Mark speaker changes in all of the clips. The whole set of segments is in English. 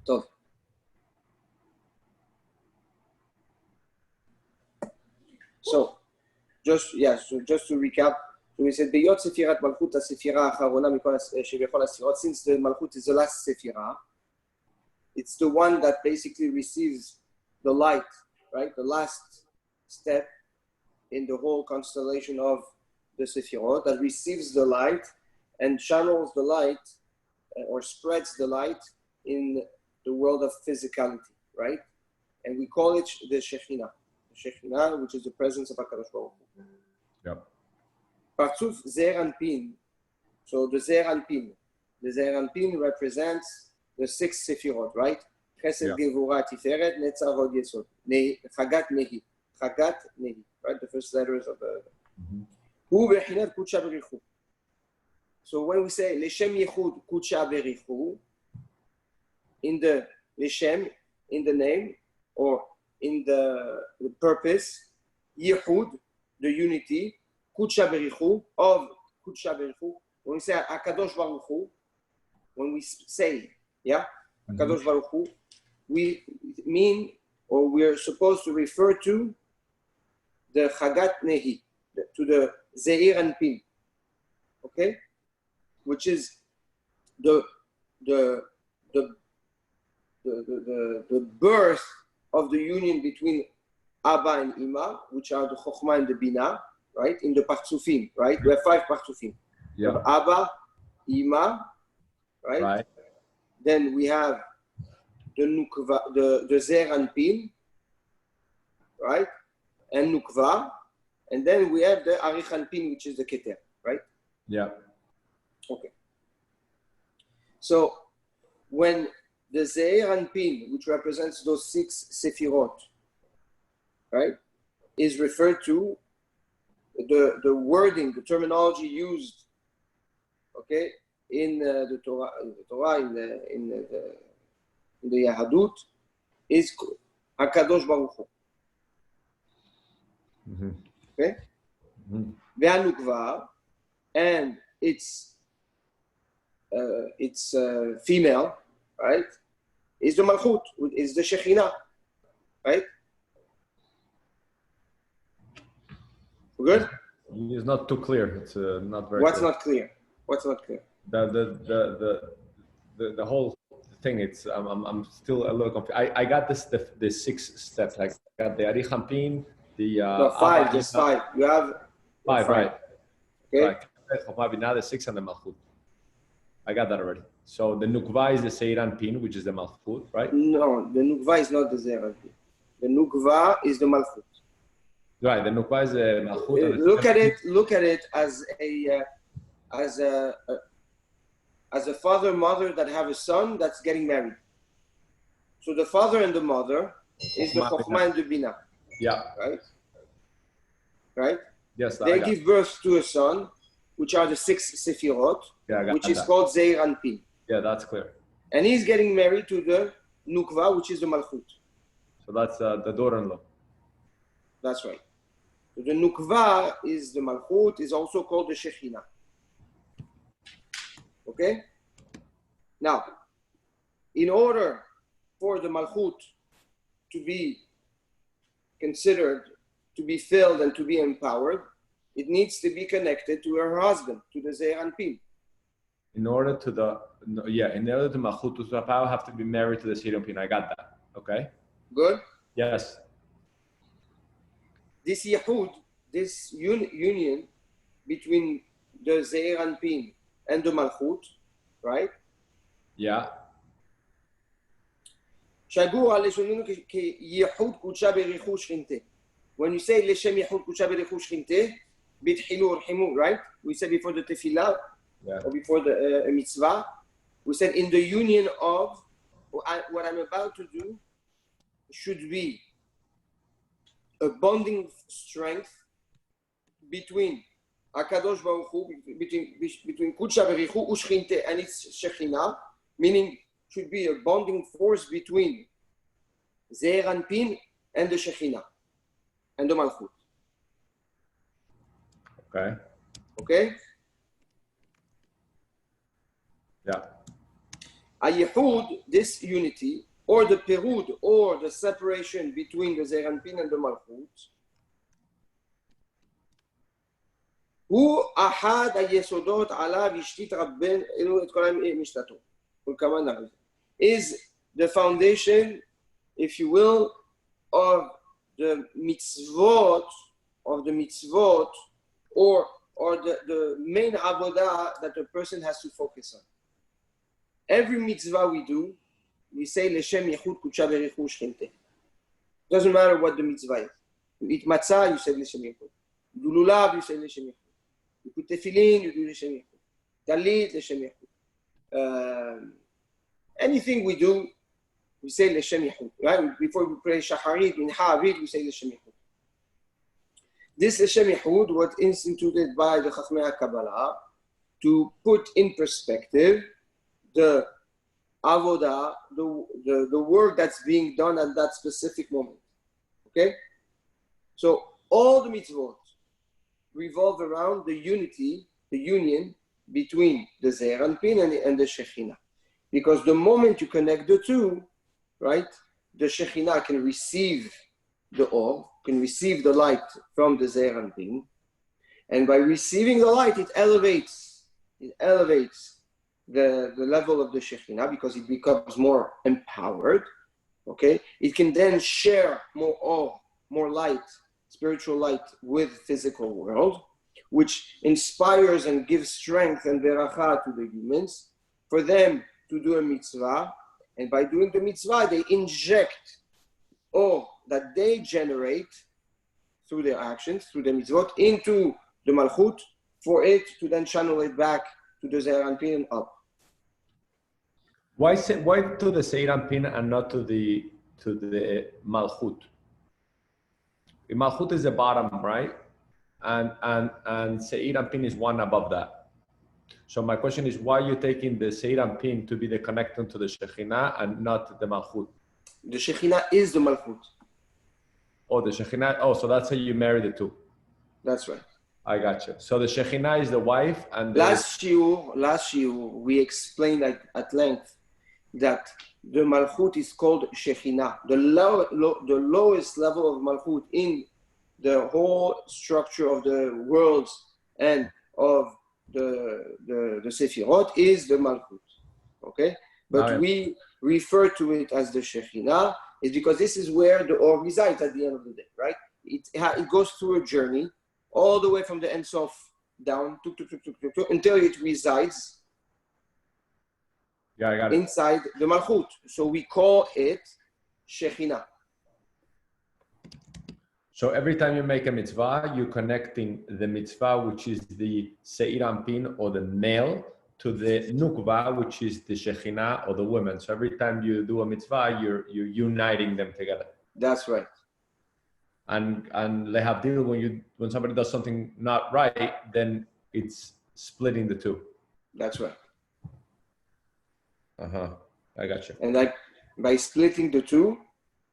Speaker 1: טוב. So just to recap, so we said בהיות ספירת מלכות הספירה האחרונה שבכל הספירות, since the מלכות is the last ספירה, it's the one that basically receives the light, right? The last step in the whole constellation of the Sephirot, that receives the light and channels the light or spreads the light in the world of physicality, right? And we call it the Shekhinah. The Shekhinah, which is the presence of HaKadosh Baruch Hu.
Speaker 2: Yep.
Speaker 1: Partzuf Zeir Anpin. So the Zeir Anpin. The Zeir Anpin represents the 6 Sephirot, right? Chesed, Gevurah, Tiferet, Netzar, Hod, Yesod. Chagat, Nehi. Chagat, Nehi. Right? The first letters of the... Hu Bechinat Kudsha Berichu. So when we say Leshem Yechud Kudsha Berichu, in the Leshem, in the name, or in the purpose, Yechud, the unity, Kudsha Berichu, of Kudsha Berichu. When we say HaKadosh Baruch Hu, when we say, HaKadosh Baruch Hu, we mean, or we're supposed to refer to the Chagat Nehi, to the Zeir Anpin, okay? Which is the birth of the union between Abba and Ima, which are the Chokhmah and the Bina, right? In the Partzufim, right? We have 5 Partzufim.
Speaker 2: Yeah.
Speaker 1: Abba, Ima, right? Then we have the Nukva, the Zeir Anpin, right? And Nukva. And then we have the Arich Anpin, which is the Keter, right?
Speaker 2: Yeah.
Speaker 1: Okay. So when the Zeir Anpin, which represents those 6 Sephirot, right, is referred to, the wording, the terminology used, okay, in the Torah, in the Yahadut, is HaKadosh Baruch Hu. Okay? Ve'anukva, and it's female, right? Is the Malchut, is the Shekhinah, right? Good?
Speaker 2: It's not too clear. It's not very.
Speaker 1: What's
Speaker 2: clear.
Speaker 1: not clear? What's not clear?
Speaker 2: The whole thing. It's I'm still a little confused. I got the 6 steps. I got the Arich Anpin, the
Speaker 1: no, 5, just 5. You have
Speaker 2: 5, right?
Speaker 1: Okay.
Speaker 2: Right. Now the 6 and the Malchut. I got that already. So the Nukva is the Zeir Anpin, which is the Malchut, right?
Speaker 1: No, the Nukva is not the Zeir Anpin. The Nukva is the Malchut.
Speaker 2: Right, the Nukva is the Malchut.
Speaker 1: Look at it as a father mother that have a son that's getting married. So the father and the mother is the Chokhmah and the Bina.
Speaker 2: Yeah.
Speaker 1: Right?
Speaker 2: Yes.
Speaker 1: They give birth to a son, which are the 6 Sephirot, which is called Zeir Anpin.
Speaker 2: Yeah, that's clear.
Speaker 1: And he's getting married to the Nukva, which is the Malchut.
Speaker 2: So that's the daughter-in-law.
Speaker 1: That's right. So the Nukva is the Malchut, is also called the Shekhinah. Okay? Now, in order for the Malchut to be considered, to be filled and to be empowered, it needs to be connected to her husband, to the Zeir Anpin.
Speaker 2: In order to Malchut to power, have to be married to the Zeir Anpin. I got that. Okay.
Speaker 1: Good?
Speaker 2: Yes.
Speaker 1: This Yehud, this union between the Zeir Anpin and the Malchut, right?
Speaker 2: Yeah.
Speaker 1: When you say Leshem Yehud Kudsha Berichu Shchinte, Bitchilu Urhimu, right? We said before the Tefillah, or before the mitzvah, we said in the union of what I'm about to do should be a bonding strength between HaKadosh Baruch Hu, between Kudsha Berichu Ushchinte and its Shekhinah, meaning should be a bonding force between Zeir Anpin and the Shekhinah and the Malchut.
Speaker 2: Okay. Yeah.
Speaker 1: Ayihud, this unity, or the perud, or the separation between the Zeir Anpin and the Malchut, הוא אחד היסודות עליו השתית רבנו את כל משנתו. Is the foundation, if you will, of the mitzvot, or the main avodah that a person has to focus on. Every mitzvah we do, we say Leshem Yechud Kudsha Berichu Shchinte. Doesn't matter what the mitzvah is. You eat matzah, you say Leshem Yechud. You do lulav, you say Leshem Yechud. You put tefillin, you do Leshem Yechud. Talit, Leshem Yechud. Anything we do, we say Leshem Yechud. Right? Before we pray Shacharit, Mincha, Avid, we say Leshem Yechud. This Leshem Yechud was instituted by the Chachmei HaKabbalah to put in perspective the avodah, the work that's being done at that specific moment. Okay? So all the mitzvot revolve around the unity, the union between the Zeir Anpin and the Shekhinah. Because the moment you connect the two, right, the Shekhinah can receive the Or, can receive the light from the Zeir Anpin, and by receiving the light, it elevates the level of the Shekhinah because it becomes more empowered. Okay, it can then share more Or, more light, spiritual light with physical world, which inspires and gives strength and beracha to the humans for them to do a mitzvah, and by doing the mitzvah, they inject Or that they generate through their actions, through the mitzvot, into the Malchut, for it to then channel it back to the Zeir Anpin and up.
Speaker 2: Why to the Zeir Anpin and not to the Malchut? Malchut is the bottom, right? And Zeir Anpin is one above that. So my question is, why are you taking the Zeir Anpin to be the connector to the Shekhinah and not the Malchut?
Speaker 1: The Shekhinah is the Malchut.
Speaker 2: Oh, the Shekhinah. Oh, so that's how you marry the two.
Speaker 1: That's right.
Speaker 2: I got you. So the Shekhinah is the wife, and
Speaker 1: last shiur, we explained at length that the Malchut is called Shekhinah. The lowest level of Malchut in the whole structure of the worlds and of the Sefirot is the Malchut. Okay? But we refer to it as the Shekhinah is because this is where the Or resides at the end of the day, right? It goes through a journey all the way from the Ein Sof down until it resides
Speaker 2: I got it.
Speaker 1: Inside the Malchut. So we call it Shekhinah.
Speaker 2: So every time you make a mitzvah, you're connecting the mitzvah, which is the Zeir Anpin or the male, to the Nukva, which is the Shekhinah or the woman. So every time you do a mitzvah, you're uniting them together.
Speaker 1: That's right.
Speaker 2: And lehavdil, when somebody does something not right, then it's splitting the two.
Speaker 1: That's right.
Speaker 2: I got you.
Speaker 1: And like by splitting the two,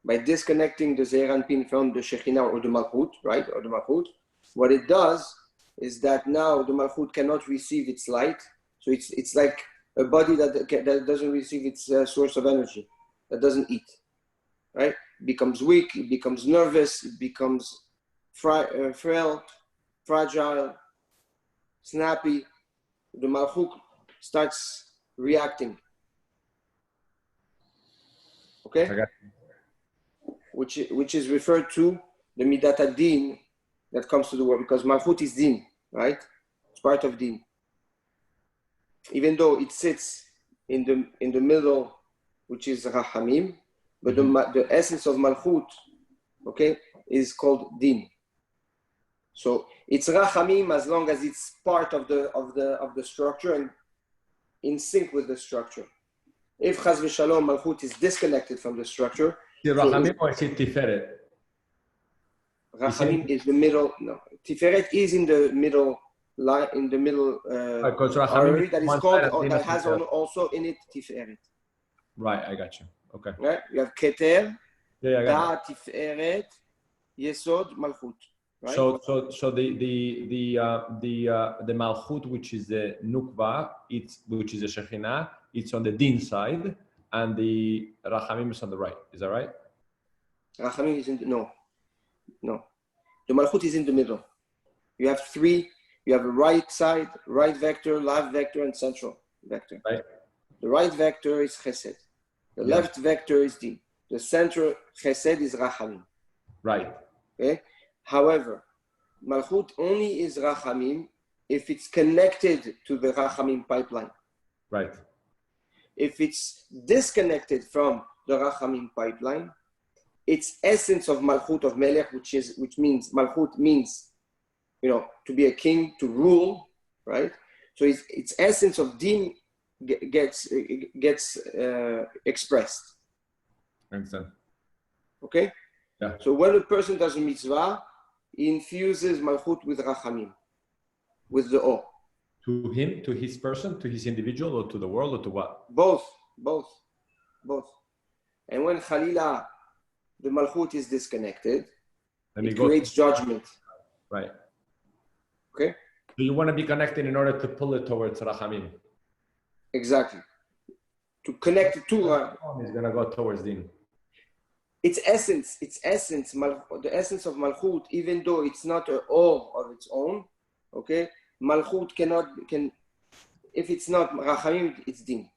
Speaker 1: by disconnecting the Zeir Anpin from the Shekhinah or the Malchut, right, or the Malchut, what it does is that now the Malchut cannot receive its light. So it's like a body that doesn't receive its source of energy, that doesn't eat, right? It becomes weak, it becomes nervous, it becomes frail, fragile, snappy. The Malchut starts reacting. Okay?
Speaker 2: I got you.
Speaker 1: Which is referred to the Midat HaDin that comes to the world, because Malchut is Din, right? It's part of Din. Even though it sits in the middle, which is Rahamim, but the essence of Malchut, okay, is called Din. So it's Rahamim as long as it's part of the structure and in sync with the structure. If Chaz v'Shalom Malchut is disconnected from the structure,
Speaker 2: the Rahamim or is it Tiferet?
Speaker 1: Rahamim is the middle. No, Tiferet is in the middle. In the middle artery that is called, that has also in it Tiferet.
Speaker 2: Right, I got you. Okay.
Speaker 1: Right, you have Keter,
Speaker 2: Da,
Speaker 1: Tiferet, Yesod, Malchut. Right?
Speaker 2: So the Malchut, which is the Nukva, which is the Shekhinah, it's on the din side, and the rachamim is on the right. Is that right?
Speaker 1: Rachamim is in the, no. The malchut is in the middle. You have three. You have a right side, right vector, left vector, and central vector.
Speaker 2: Right.
Speaker 1: The right vector is chesed. The left vector is din. The center chesed is rachamim.
Speaker 2: Right.
Speaker 1: Okay. However, malchut only is rachamim if it's connected to the rachamim pipeline.
Speaker 2: Right.
Speaker 1: If it's disconnected from the rachamim pipeline, its essence of malchut of melech, which means malchut means, to be a king, to rule, right? So its essence of din gets expressed.
Speaker 2: I understand.
Speaker 1: Okay.
Speaker 2: Yeah.
Speaker 1: So when a person does a mitzvah, he infuses malchut with rachamim, with the O.
Speaker 2: To him, to his person, to his individual, or to the world, or to what?
Speaker 1: Both. And when Khalila, the malchut is disconnected, it creates judgment.
Speaker 2: Right.
Speaker 1: Okay.
Speaker 2: So you want to be connected in order to pull it towards rachamim.
Speaker 1: Exactly. To connect it to
Speaker 2: is going to go towards din.
Speaker 1: Its essence, the essence of malchut, even though it's not an or of its own, okay, malchut if it's not rachamim, it's din.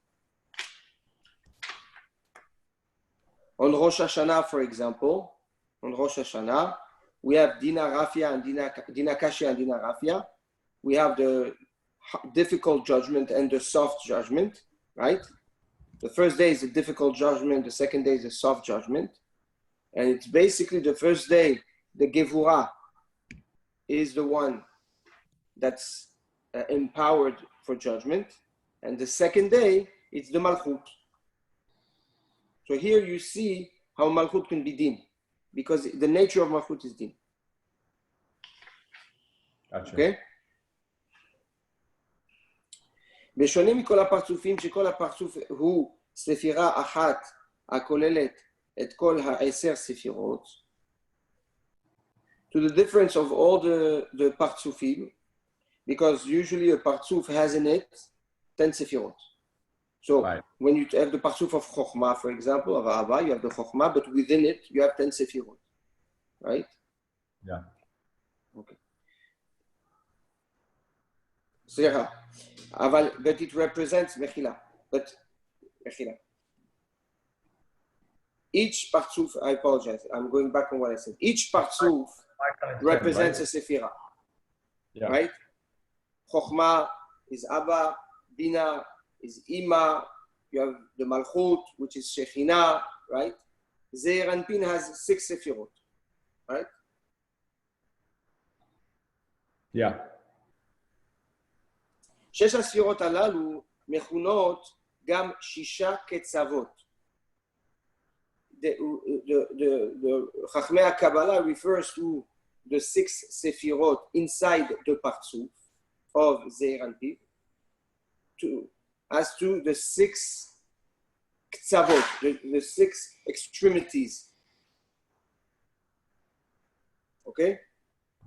Speaker 1: On Rosh Hashanah, for example, we have dina rafia and dina kashia and dina rafia. We have the difficult judgment and the soft judgment, right? The first day is a difficult judgment. The second day is a soft judgment. And it's basically the first day, the Gevurah is the one that's empowered for judgment. And the second day, it's the Malchut. So here you see how Malchut can be din, because the nature of Malchut is din.
Speaker 2: Gotcha.
Speaker 1: Okay? בשונה מכל הפרצופים, שכל הפרצוף הוא ספירה אחת הכוללת את כל העשר ספירות, to the difference of all the partsufim, because usually a partsuf has in it 10 sefirot. So when you have the partsuf of Chokhmah, for example, of Ahava, you have the Chokhmah, but within it you have 10 sefirot, right?
Speaker 2: Yeah.
Speaker 1: Okay. סליחה, but it represents מחילה. Each partsuf, I apologize, I'm going back on what I said. Each partsuf represents a sephira, right? Chokhmah is Abba, Bina is Ima, you have the Malchut, which is Shekhinah, right? Zeir Anpin has 6 sephirot, right?
Speaker 2: Yeah.
Speaker 1: 6 הספירות הללו מכונות גם 6 קצוות. The Chachmei Kabbalah refers to the 6 sefirot inside the partsuf of Zeir Anpin as to the 6 ktsavot, the 6 extremities. Okay?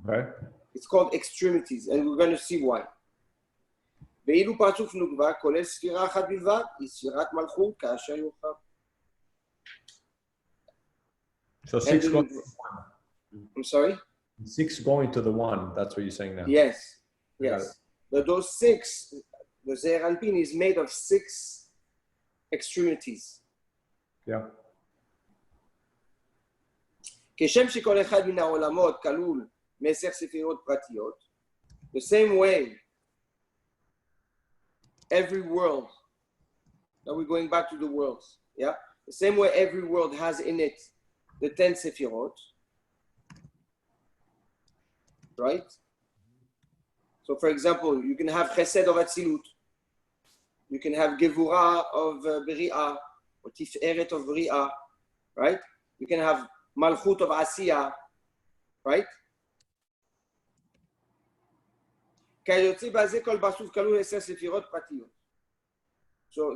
Speaker 2: Right.
Speaker 1: It's called extremities, and we're going to see why. ואילו פרצוף נוגבה כולל ספירה אחת בלבד, היא ספירת מלכות כאשר יוכל.
Speaker 2: So 6 going to the 1.
Speaker 1: I'm sorry?
Speaker 2: 6 going to the 1, that's what you're saying now.
Speaker 1: Yes. But those 6, the Zeir Anpin is made of 6 extremities.
Speaker 2: Yeah.
Speaker 1: כשם שכל אחד מן העולמות כלול מ10 ספירות פרטיות, the same way every world, now we're going back to the worlds, yeah? The same way every world has in it the 10 sefirot, right? So for example, you can have chesed of Atzilut, you can have gevurah of Beri'ah, or tiferet of Beri'ah, right? You can have malchut of Asiyah, right? So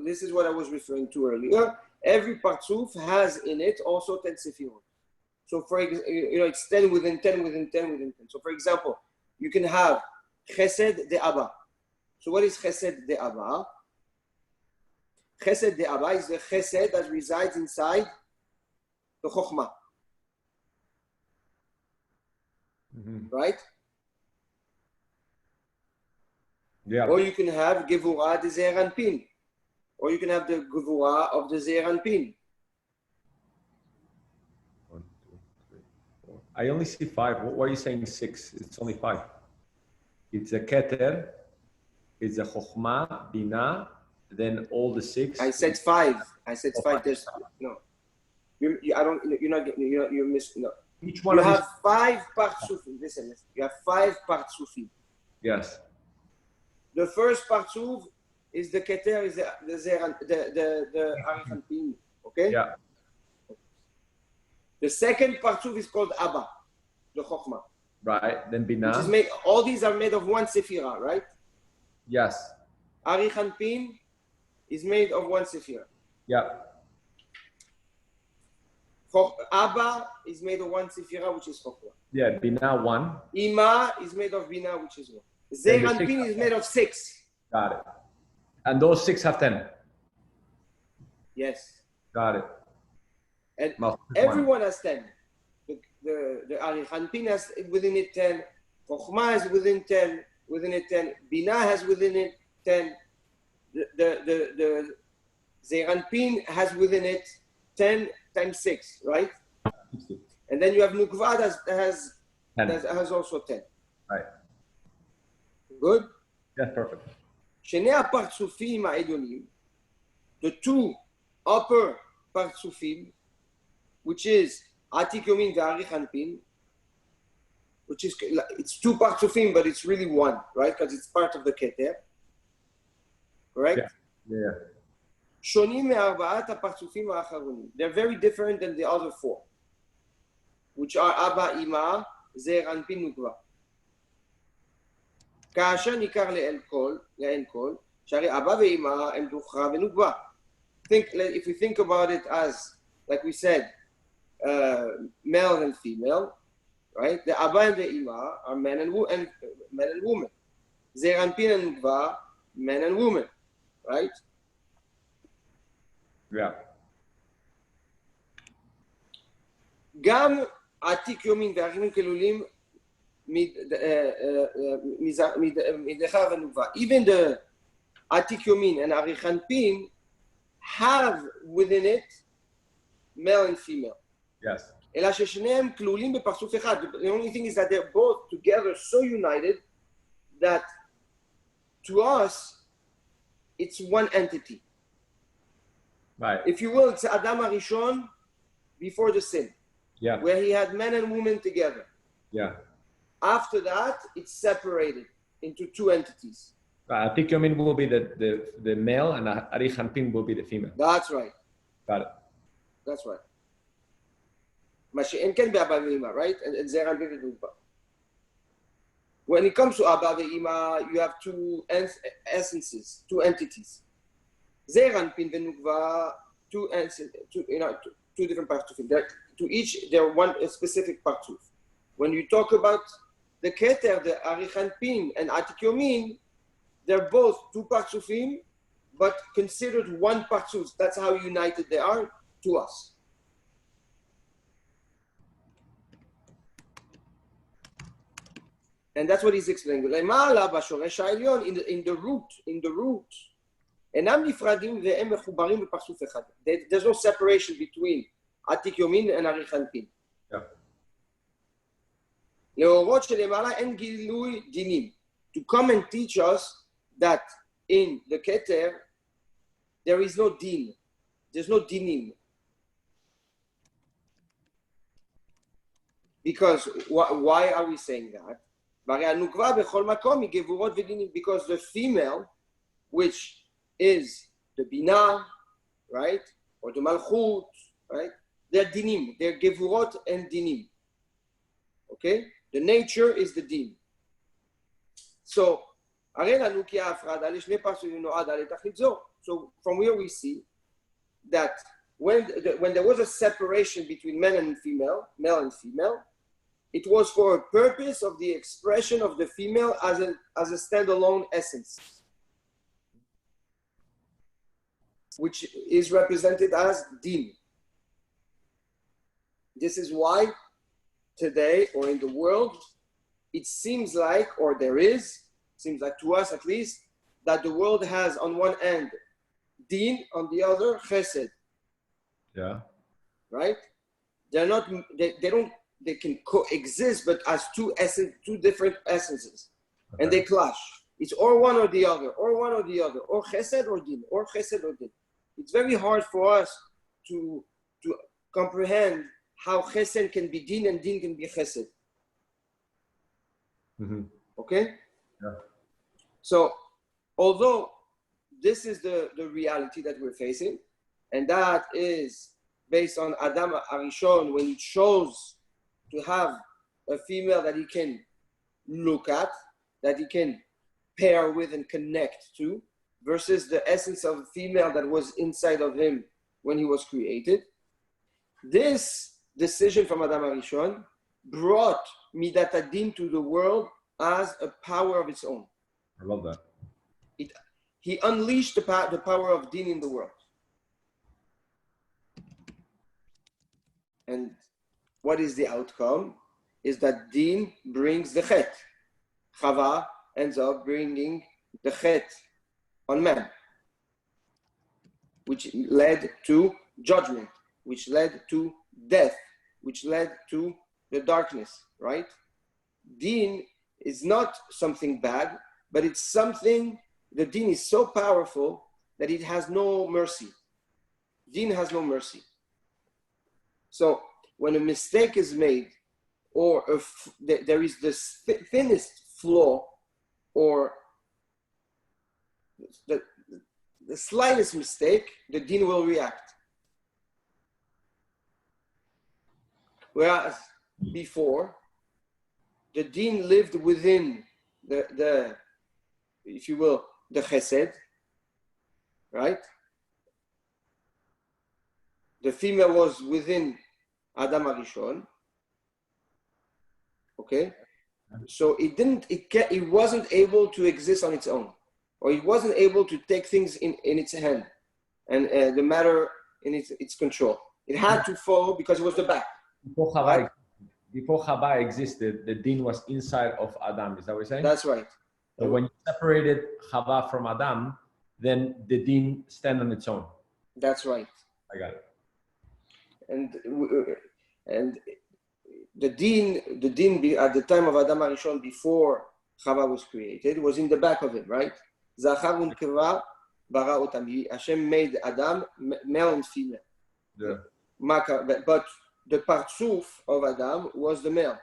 Speaker 1: this is what I was referring to earlier. Every partsuf has in it also 10 sefirot. So for example, it's 10 within 10 within 10 within 10. So for example, you can have chesed de Abba. So what is chesed de Abba? Chesed de Abba is the chesed that resides inside the chokhmah. Right?
Speaker 2: Yeah.
Speaker 1: Or you can have Gevurah de Zeir Anpin. Or you can have the Gevurah of the Zeir Anpin.
Speaker 2: 1, 2, 3, 4. I only see 5. Why are you saying 6? It's only 5. It's a Keter, it's a Chokhmah, Binah, then all the 6.
Speaker 1: I said 5. I said 5. There's no. I don't. You're not getting. You're missing. No.
Speaker 2: Each one
Speaker 1: you
Speaker 2: of these.
Speaker 1: have 5 partsufim. Listen. You have 5 partsufim.
Speaker 2: Yes.
Speaker 1: The first partsuf is the Keter, is the Arich Anpin. Okay.
Speaker 2: Yeah.
Speaker 1: The second partsuf is called Abba, the Chokhmah.
Speaker 2: Right. Then Binah.
Speaker 1: Which is made. All these are made of one sephira, right?
Speaker 2: Yes.
Speaker 1: Arich Anpin is made of one sephira.
Speaker 2: Yeah.
Speaker 1: Abba is made of one sephira, which is Chokhmah.
Speaker 2: Yeah. Binah 1.
Speaker 1: Ima is made of Bina, which is 1. Zeir Anpin is made of 6.
Speaker 2: Got it. And those 6 have 10.
Speaker 1: Yes.
Speaker 2: Got it.
Speaker 1: And everyone has 10. The Arich Anpin has within it 10. Chokhmah has within it 10. Bina has within it 10. The Zeir Anpin has within it 10 times 6, right?
Speaker 2: 60.
Speaker 1: And then you have Nukva that has also 10.
Speaker 2: Right.
Speaker 1: Good?
Speaker 2: Yeah, perfect.
Speaker 1: שני הפרצופים העליונים, the 2 upper partsufim, which is Atik Yomin ve'Arich Anpin, which is, it's 2 partsufim, but it's really 1, right? Because it's part of the Keter. Correct?
Speaker 2: Yeah.
Speaker 1: שונים מארבעת הפרצופים האחרונים. They're very different than the other 4, which are Abba, Ima, Zeir Anpin, Nukva. כאשר ניכר לעין כל, שהרי אבא ואמא הם דוכרא ונוקבה. If we think about it as, like we said, male and female, right? The Abba and the Ima are men and women. Zeir Anpin and Nukva, men and women, right?
Speaker 2: Yeah.
Speaker 1: גם עתיק יומין ואחרים כלולים even the Atik Yomin and Arich Anpin have within it male and female.
Speaker 2: Yes.
Speaker 1: אלא ששניהם כלולים בפרצוף אחד. The only thing is that they're both together so united that to us it's one entity.
Speaker 2: Right.
Speaker 1: If you will, it's Adam HaRishon before the sin.
Speaker 2: Yeah.
Speaker 1: Where he had men and women together.
Speaker 2: Yeah.
Speaker 1: After that, it's separated into 2 entities.
Speaker 2: Atik Yomin will be the male and Arich Anpin will be the female.
Speaker 1: That's right.
Speaker 2: Got it.
Speaker 1: That's right. מה שאין כן באבא ואמא, right? And Zeir Anpin ונוקבה. When it comes to Abba ve'Ima, you have 2 essences, 2 entities. Zeir Anpin ונוקבה, 2 different parts of it. To each, they're a specific part of. When you talk about the Keter, the Arich Anpin and Atik Yomin, they're both 2 partsufim, but considered 1 partsuf. That's how united they are to us. And that's what he's explaining. למעלה בשורש העליון, in the root, אינם נפרדים והם מחוברים בפרצוף אחד. There's no separation between Atik Yomin and Arich Anpin.
Speaker 2: Yeah.
Speaker 1: להורות שלמעלה אין גילוי דינים. To come and teach us that in the Keter, there is no din. There's no dinim. Because, why are we saying that? Because the female, which is the Binah, right? Or the Malchut, right? They're dinim. They're Gevurot and dinim. Okay? The nature is the din. So, so from here we see that when there was a separation between male and female, it was for a purpose of the expression of the female as a standalone essence. which is represented as din. This is why today, or in the world, it seems like, or seems like to us at least, that the world has on one end din, on the other chesed.
Speaker 2: Yeah.
Speaker 1: Right? They're not. They don't. They can coexist, but as two different essences, and they clash. It's or one or the other, or one or the other, or chesed or din, or chesed or din. It's very hard for us to comprehend how chesed can be din and din can be chesed.
Speaker 2: Mm-hmm.
Speaker 1: Okay?
Speaker 2: Yeah.
Speaker 1: So, although this is the reality that we're facing, and that is based on Adam Arishon, when he chose to have a female that he can look at, that he can pair with and connect to, versus the essence of a female that was inside of him when he was created. This decision from Adam Arishon brought Midat Adin to the world as a power of its own.
Speaker 2: I love that.
Speaker 1: He unleashed the power of din in the world. And what is the outcome? Is that din brings the chet. Chava ends up bringing the chet on man, which led to judgment, which led to death, which led to the darkness, right? Din is not something bad, but it's something, the din is so powerful that it has no mercy. Din has no mercy. So when a mistake is made, or there is the thinnest flaw, or the slightest mistake, the din will react. Whereas before, the din lived within the if you will, the chesed, right? The female was within Adam Arishon, okay? So it wasn't able to exist on its own, or it wasn't able to take things in its hand and the matter in its control. It had to follow because it was the back.
Speaker 2: Before Chava existed, the din was inside of Adam. Is that what you're saying?
Speaker 1: That's right.
Speaker 2: So when you separated Chava from Adam, then the din stand on its own.
Speaker 1: That's right.
Speaker 2: I got it.
Speaker 1: And the din at the time of Adam Arishon, before Chava was created, was in the back of him, right? Zachar u'nkeva bara otam. Hashem made Adam male and female.
Speaker 2: Yeah.
Speaker 1: But the partsuf of Adam was the male.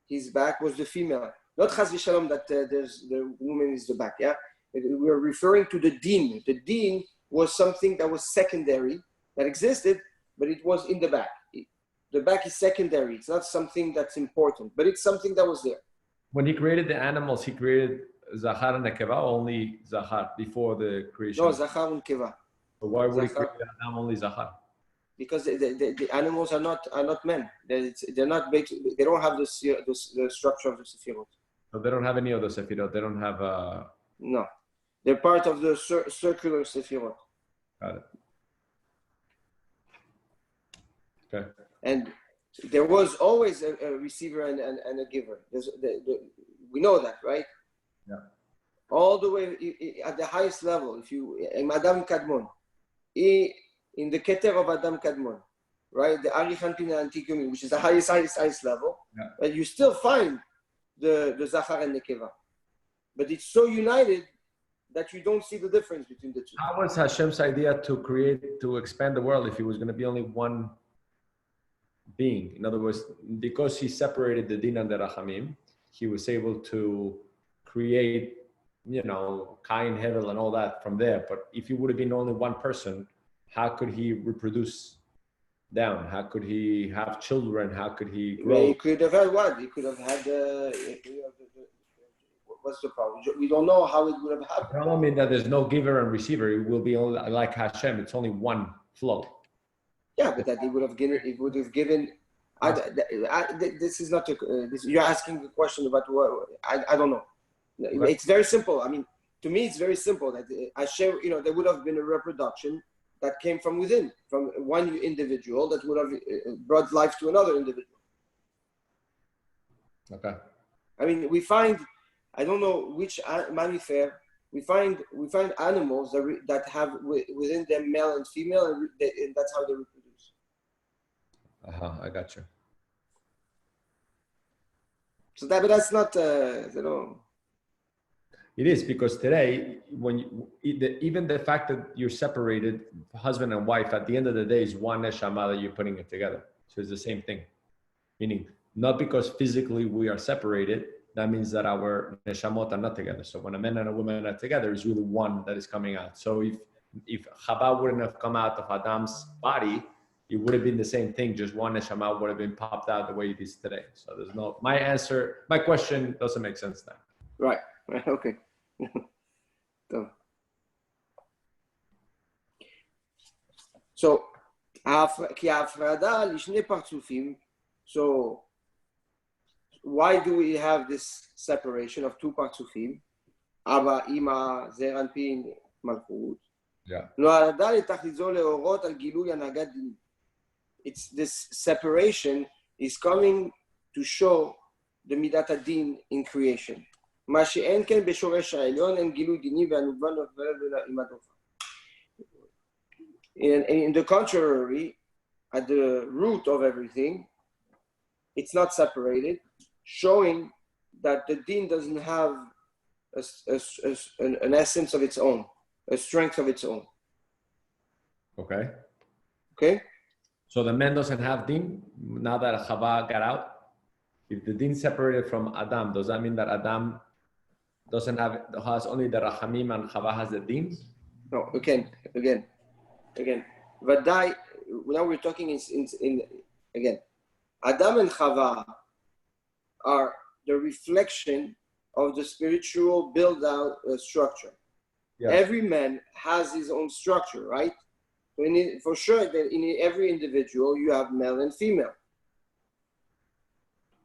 Speaker 1: His back was the female. Not chas v'shalom that the woman is the back. Yeah, we're referring to the din. The din was something that was secondary, that existed, but it was in the back. The back is secondary. It's not something that's important, but it's something that was there.
Speaker 2: When he created the animals, he created Zachar and Nekeva, only Zachar before the creation.
Speaker 1: No, Zachar and Keva.
Speaker 2: So why would he create Adam only Zachar?
Speaker 1: Because the animals are not men. They're not. They don't have the structure of the Sefirot.
Speaker 2: So they don't have any of the Sefirot. They don't have
Speaker 1: No, they're part of the circular Sefirot.
Speaker 2: Got it. Okay.
Speaker 1: And there was always a receiver and a giver. We know that, right?
Speaker 2: Yeah.
Speaker 1: All the way at the highest level. If you in Adam Kadmon, in the Keter of Adam Kadmon, right? The Arichan Pina Antikumi, which is the highest level,
Speaker 2: yeah.
Speaker 1: But you still find the Zachar and Nekeva. But it's so united that you don't see the difference between the two.
Speaker 2: How was Hashem's idea to expand the world if it was going to be only one being? In other words, because he separated the din and the rachamim, he was able to create, Cain, Hevel, and all that from there. But if he would have been only one person, how could he reproduce down? How could he have children? How could he grow?
Speaker 1: He could have had what? He could have had what's the problem? We don't know how it would have happened.
Speaker 2: I don't mean that there's no giver and receiver. It will be only like Hashem. It's only one flow. Yeah,
Speaker 1: but that he would have given. It would have given. This is not. You're asking a question about what? I don't know. Right. It's very simple. I mean, to me, it's very simple. That Hashem, there would have been a reproduction that came from within, from one individual that would have brought life to another individual.
Speaker 2: Okay.
Speaker 1: I mean, we find, I don't know which mammifer, we find animals that have within them male and female, and that's how they reproduce.
Speaker 2: I got you.
Speaker 1: So but that's not, you know.
Speaker 2: It is, because today, when even the fact that you're separated, husband and wife, at the end of the day is one neshama that you're putting it together. So it's the same thing. Meaning, not because physically we are separated, that means that our neshamot are not together. So when a man and a woman are together, it's really one that is coming out. So if Chava wouldn't have come out of Adam's body, it would have been the same thing. Just one neshama would have been popped out the way it is today. So there's no, my question doesn't make sense now.
Speaker 1: Right. Okay. So, so why do we have this separation of two partsufim? Abba, Ima, Zer Anpin, Malchut.
Speaker 2: Yeah.
Speaker 1: It's this separation is coming to show the Midat Adin in creation. In the contrary, at the root of everything, it's not separated, showing that the din doesn't have an essence of its own, a strength of its own.
Speaker 2: Okay.
Speaker 1: Okay?
Speaker 2: So the man doesn't have din now that Chava got out? If the din separated from Adam, does that mean that Adam has only the Rachamim and Chava has the din?
Speaker 1: No, again. Vadai, now we're talking in again. Adam and Chava are the reflection of the spiritual build-out structure. Yes. Every man has his own structure, right? For sure, that in every individual, you have male and female.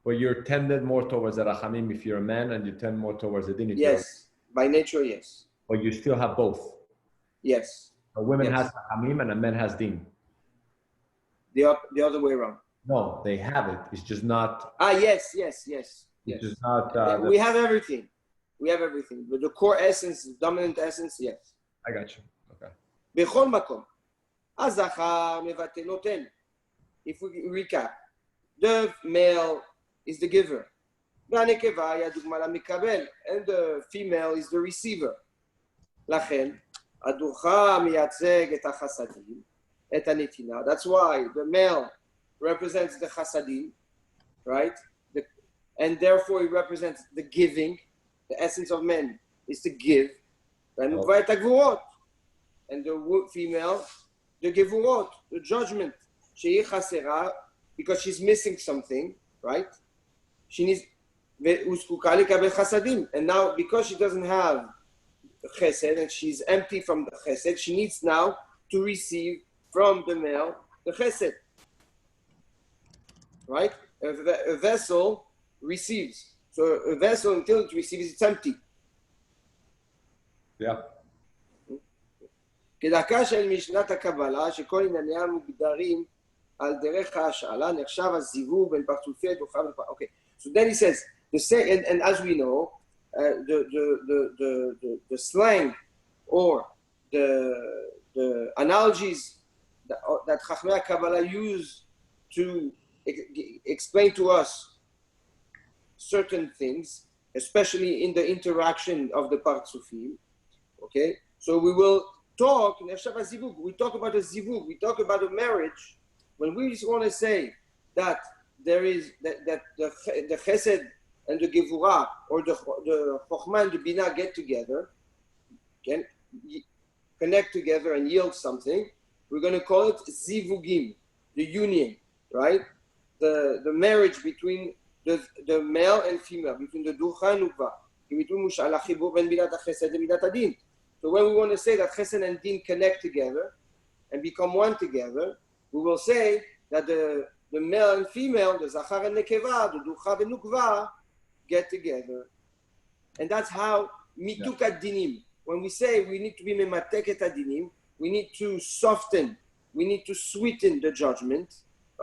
Speaker 2: But you're tended more towards the Rachamim if you're a man, and you tend more towards the din if you're
Speaker 1: Yes, by nature, yes.
Speaker 2: But you still have both.
Speaker 1: Yes.
Speaker 2: A woman has Rachamim and a man has din.
Speaker 1: The other way around.
Speaker 2: No, they have it. It's just not.
Speaker 1: Yes.
Speaker 2: It's just not.
Speaker 1: We have everything. We have everything. But the core essence, dominant essence, yes.
Speaker 2: I got you. Okay.
Speaker 1: בכל מקום, הזכר מבטא נותן. If we recap, the male is the giver. והנקבה היא הדוגמה למקבל, and the female is the receiver. לכן, הדוחה מייצג את החסדים, את הנתינה. That's why the male represents the chasadim, right? And therefore, it represents the giving. The essence of men is to give. And the female, the gevurot, the judgment. Shehi chasera, because she's missing something, right? She needs, and now, because she doesn't have chesed, and she's empty from the chesed, she needs now to receive from the male the chesed. Right? A vessel receives. So a vessel, until it receives, it's empty.
Speaker 2: Yeah.
Speaker 1: כדרכה של משנת הקבלה, שכל ענייניה מוגדרים על דרך ההשאלה, נחשב הזיווג בין פרצופי הדוחה ולפרצופי. Okay. So then he says, and as we know, the slang or the analogies that Chachmei Kabbalah use to explain to us certain things, especially in the interaction of the partsufim. Okay, so we will talk. We talk about a zivug. We talk about a marriage. When we just want to say that there is that the chesed and the gevurah, or the chokhmah and the binah get together, can connect together and yield something, we're going to call it zivugim, the union, right? The marriage between the male and female, between the ducha and nukva, so when we want to say that chesed and din connect together and become one together, we will say that the male and female, the zachar and nekeva, the ducha and nukva, get together. And that's how mituk ad-dinim. When we say we need to be mematek et ad-dinim, we need to soften, we need to sweeten the judgment,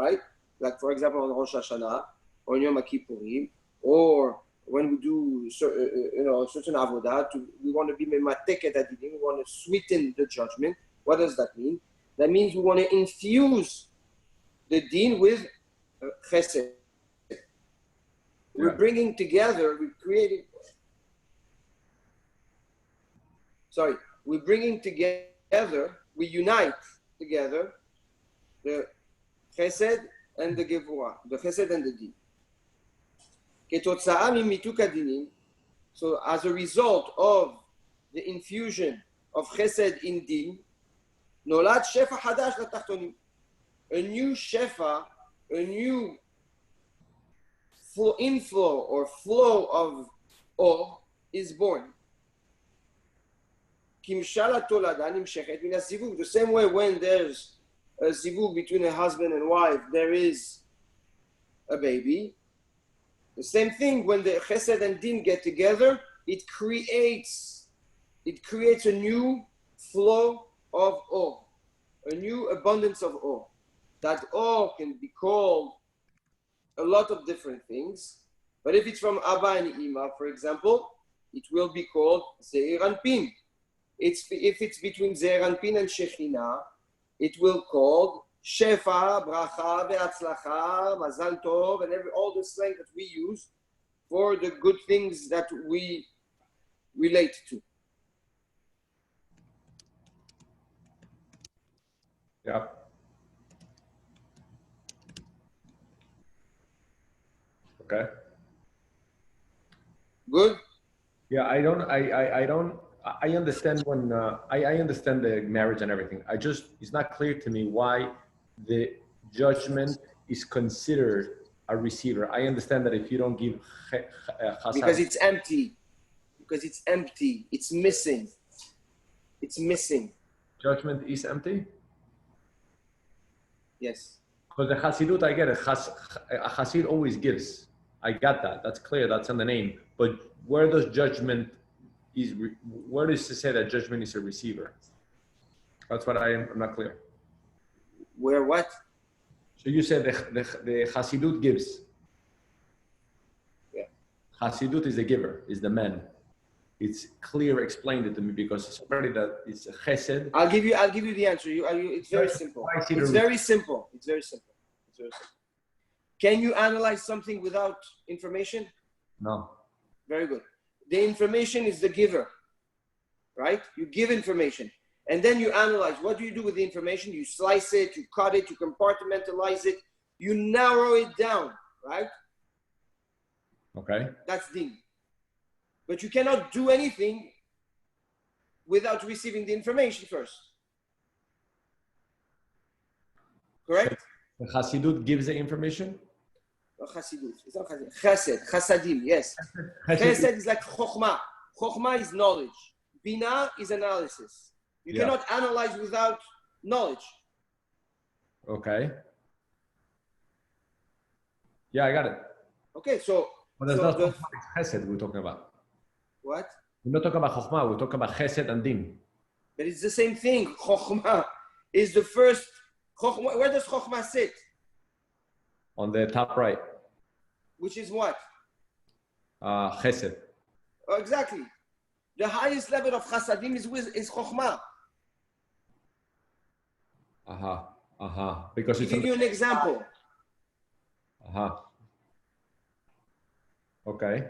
Speaker 1: right? Like for example on Rosh Hashanah, or on Yom Kippurim, or when we do certain avodah, we want to be memateket adinim, we want to sweeten the judgment. What does that mean? That means we want to infuse the din with chesed. We're bringing together, we're bringing together, we unite together the chesed and the gevurah, the chesed and the din. כתוצאה ממיתוק הדינים, so as a result of the infusion of chesed in din, נולד שפע חדש לתחתונים. A new shefa, a new inflow or flow of or is born. כמשל התולדה נמשכת מן הזיווג. The same way when there's a zivug between a husband and wife, there is a baby. The same thing when the chesed and din get together, it creates a new flow of or, a new abundance of or. That or can be called a lot of different things, but if it's from Abba and Ima, for example, it will be called Zeir Anpin. If it's between Zeir Anpin and Shekhinah, it will called Shefa, Bracha, Ve'atzlacha, Mazal Tov, and all the slang that we use for the good things that we relate to.
Speaker 2: Yeah. Okay.
Speaker 1: Good?
Speaker 2: Yeah, I understand when I understand the marriage and everything. It's not clear to me why the judgment is considered a receiver. I understand that if you don't give
Speaker 1: because it's empty. Because it's empty. It's missing. It's missing.
Speaker 2: Judgment is empty?
Speaker 1: Yes.
Speaker 2: Because the Hasidut, I get it. A Hasid always gives. I got that. That's clear. That's in the name. But where does judgment where does it say that judgment is a receiver? That's what I'm not clear.
Speaker 1: Where what?
Speaker 2: So you said the Hasidut gives.
Speaker 1: Yeah.
Speaker 2: Hasidut is the giver, is the man. It's clear, explained it to me because it's already that it's a chesed.
Speaker 1: I'll give you the answer. It's very simple. It's very simple. It's very simple. It's very simple. Can you analyze something without information?
Speaker 2: No.
Speaker 1: Very good. The information is the giver, right? You give information. And then you analyze. What do you do with the information? You slice it, you cut it, you compartmentalize it, you narrow it down, right?
Speaker 2: Okay.
Speaker 1: That's din. But you cannot do anything without receiving the information first. Correct?
Speaker 2: So the Hasidut gives the information?
Speaker 1: Hasidut. It's not Hasidut. Chesed. Chasadim, yes. Chesed is like Chokhmah. Chokhmah is knowledge. Bina is analysis. You cannot analyze without knowledge.
Speaker 2: Okay. Yeah, I got it.
Speaker 1: Okay, so...
Speaker 2: But there's not Chesed we're talking about.
Speaker 1: What?
Speaker 2: We're not talking about Chokhmah, we're talking about Chesed and Din.
Speaker 1: But it's the same thing. Chokhmah is the first... Where does Chokhmah sit?
Speaker 2: On the top right.
Speaker 1: Which is what?
Speaker 2: Chesed.
Speaker 1: Oh, exactly. The highest level of Chasadim is Chokhmah.
Speaker 2: Because
Speaker 1: I'll give you an example.
Speaker 2: Okay.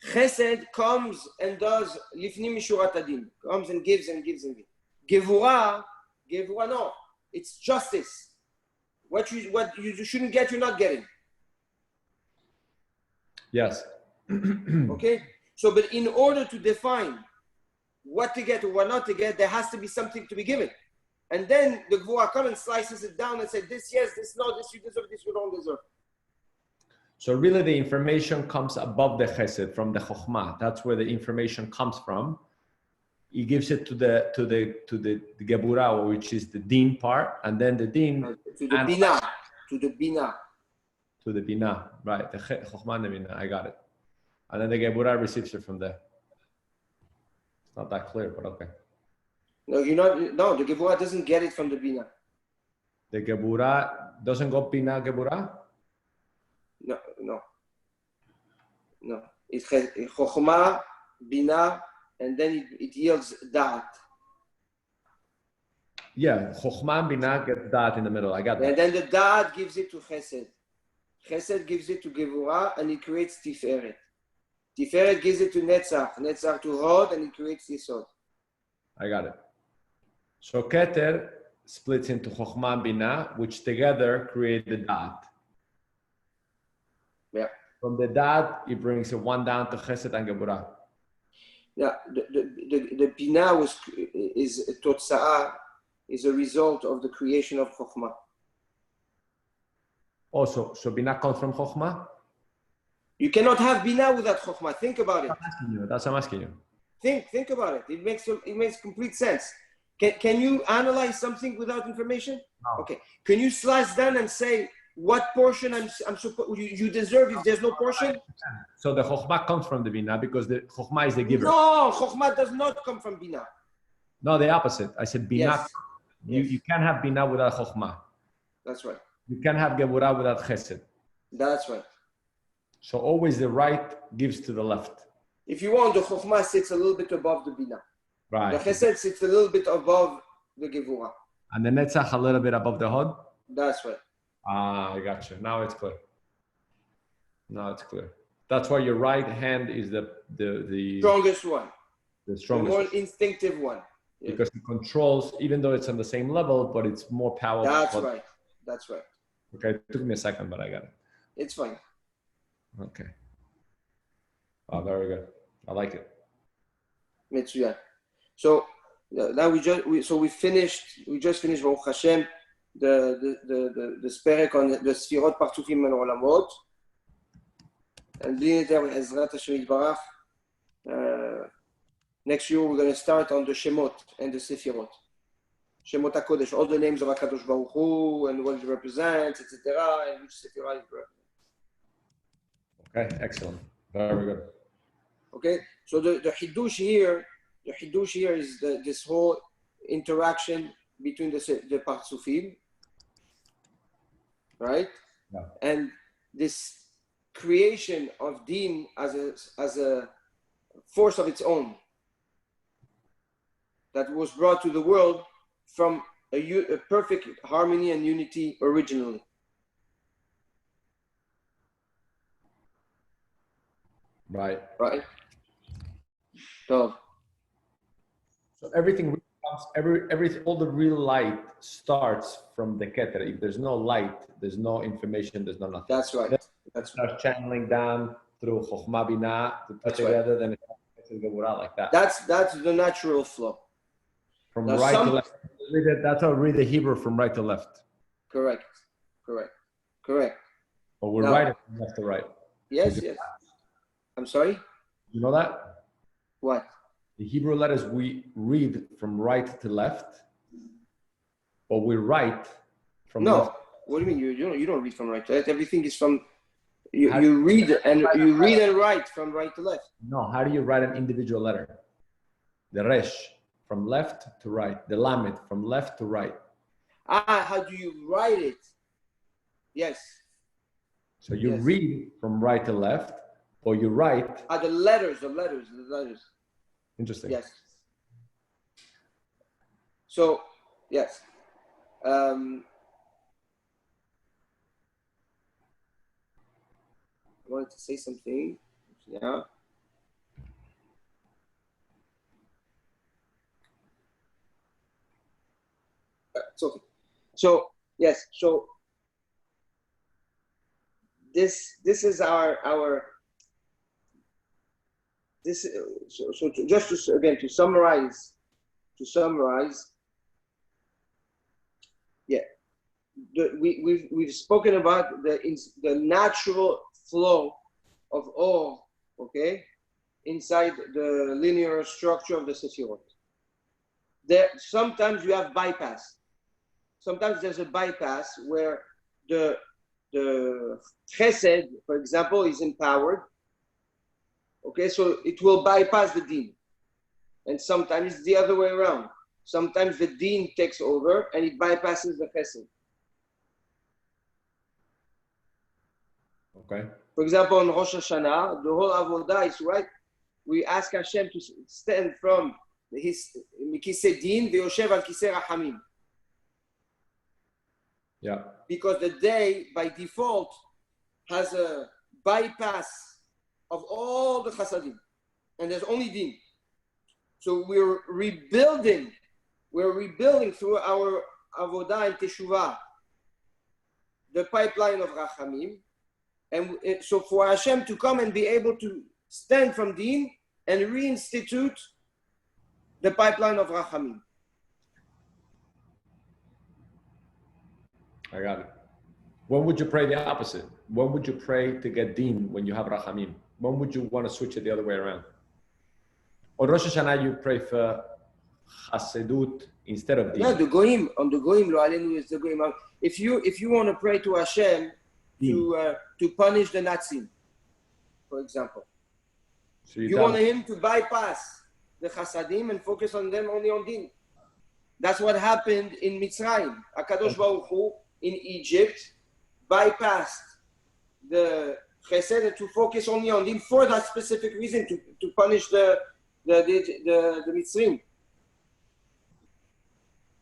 Speaker 1: Chesed comes and does lifnim mishurat adin. Comes and gives and gives and gives. Gevurah, no. It's justice. What you shouldn't get, you're not getting.
Speaker 2: Yes.
Speaker 1: Okay? So, but in order to define what to get or what not to get, there has to be something to be given. And then the Gvurah comes and slices it down and says, this yes, this no, this you deserve, this you don't deserve.
Speaker 2: So really the information comes above the chesed, from the chokhmah. That's where the information comes from. He gives it to the geburah, which is the din part, and then the din
Speaker 1: to the bina.
Speaker 2: To the bina, right? The chokhmah and the bina. I got it. And then the geburah receives it from there. It's not that clear, but okay.
Speaker 1: No, you're not. No, the Gevurah doesn't get it from the Bina.
Speaker 2: The Geburah doesn't go Bina Geburah?
Speaker 1: No. It's Chokhmah, Bina, and then it yields Da'at.
Speaker 2: Yeah, Chokhmah and Bina get that in the middle. I got that.
Speaker 1: And then the Da'at gives it to Chesed. Chesed gives it to Gevurah, and it creates Tiferet. Tiferet gives it to Netzach. Netzach to Hod, and it creates Yesod.
Speaker 2: I got it. So Keter splits into Chokhmah and Bina, which together create the Da'at.
Speaker 1: Yeah.
Speaker 2: From the Da'at, it brings it one down to Chesed and Geburah.
Speaker 1: Yeah, the Bina is Totza'ah, is a result of the creation of Chokhmah.
Speaker 2: Also, so Bina comes from Chokhmah?
Speaker 1: You cannot have Bina without Chokhmah. Think about it.
Speaker 2: That's what I'm asking you.
Speaker 1: Think about it. It makes complete sense. Can you analyze something without information?
Speaker 2: No.
Speaker 1: Okay. Can you slice down and say what portion I'm supposed you deserve if there's no portion?
Speaker 2: So the Chokhmah comes from the Bina because the Chokhmah is the giver.
Speaker 1: No, Chokhmah does not come from Bina.
Speaker 2: No, the opposite. I said Bina.
Speaker 1: Yes.
Speaker 2: You can't have Bina without Chokhmah.
Speaker 1: That's right.
Speaker 2: You can't have Geburah without Chesed.
Speaker 1: That's right.
Speaker 2: So always the right gives to the left.
Speaker 1: If you want, the Chokhmah sits a little bit above the Bina.
Speaker 2: Right.
Speaker 1: The Chesed sits a little bit above the Gevurah.
Speaker 2: And the Netzach a little bit above the Hod?
Speaker 1: That's right.
Speaker 2: Ah, I got you. Now it's clear. That's why your right hand is the
Speaker 1: Strongest one.
Speaker 2: The strongest.
Speaker 1: The more instinctive one.
Speaker 2: Yeah. Because it controls, even though it's on the same level, but it's more powerful.
Speaker 1: That's right.
Speaker 2: Okay, it took me a second, but I got it.
Speaker 1: It's fine.
Speaker 2: Okay. Oh, very good. I like it.
Speaker 1: Mitsuya. So now we just finished Baruch Hashem the Sperek on the Sfirot Partzufim and Olamot, and Ezrat Hashem Yitbarach. Next year we're going to start on the Shemot and the Sefirot. Shemot HaKodesh, all the names of HaKadosh Baruch Hu and what it represents, etc., and which Sefirah it represents.
Speaker 2: Okay, excellent. Very good.
Speaker 1: Okay, so the Hiddush here is this whole interaction between the Partzufim, right?
Speaker 2: Yeah.
Speaker 1: And this creation of Din as a force of its own that was brought to the world from a perfect harmony and unity originally.
Speaker 2: Right.
Speaker 1: So
Speaker 2: everything comes, all the real light starts from the Keter. If there's no light, there's no information, there's no nothing.
Speaker 1: That's right.
Speaker 2: That's starts channeling down through Chokhmah Bina to put together, then it's Geburah like that.
Speaker 1: That's the natural flow.
Speaker 2: From right to left. That's how we read the Hebrew from right to left.
Speaker 1: Correct.
Speaker 2: But we're right from left to right.
Speaker 1: Yes. I'm sorry?
Speaker 2: You know that?
Speaker 1: What?
Speaker 2: The Hebrew letters we read from right to left, but we write from left.
Speaker 1: What do you mean? You don't read from right to left. Everything is from you read and write from right to left.
Speaker 2: No, how do you write an individual letter? The Resh from left to right. The Lamed from left to right.
Speaker 1: How do you write it? Yes.
Speaker 2: So you read from right to left, or you write.
Speaker 1: The letters.
Speaker 2: Interesting.
Speaker 1: Yes. So, yes. I wanted to say something. Yeah. It's okay. So, yes. So, this is our this. So just to summarize. Yeah, we've spoken about the natural flow of all, okay, inside the linear structure of the Sefirot. There sometimes you have bypass. Sometimes there's a bypass where the Chesed, for example, is empowered. Okay, so it will bypass the Din, and sometimes it's the other way around. sometimes the din takes over and it bypasses the chesed.
Speaker 2: Okay.
Speaker 1: For example, on Rosh Hashanah, the whole avodah is right. We ask Hashem to stand from his mikiseh din ve'yoshev al kiseh rachamim.
Speaker 2: Yeah.
Speaker 1: Because the day, by default, has a bypass of all the chasadim, and there's only din. So we're rebuilding through our avodah and teshuvah the pipeline of rachamim. And so for Hashem to come and be able to stand from din and reinstitute the pipeline of rachamim.
Speaker 2: I got it. When would you pray the opposite? When would you pray to get din when you have rachamim? When would you want to switch it the other way around? On Rosh Hashanah, you pray for Hasedut instead of din.
Speaker 1: No, the goyim, on the goyim, lo alenu is the goyim. If you want to pray to Hashem to punish the Nazis, for example,
Speaker 2: So
Speaker 1: you want him to bypass the chasadim and focus on them only on din. That's what happened in Mitzrayim. HaKadosh Baruch Hu in Egypt bypassed the chesed to focus only on din for that specific reason, to punish the Mitzrayim.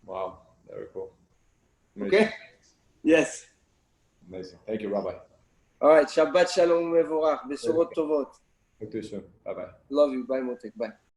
Speaker 2: Wow, very cool.
Speaker 1: Amazing. Okay? Yes.
Speaker 2: Amazing. Thank you, Rabbi.
Speaker 1: All right. Shabbat shalom mevorach. Besorot tovot.
Speaker 2: Talk to you soon. Bye-bye.
Speaker 1: Love you. Bye, Motek. Bye.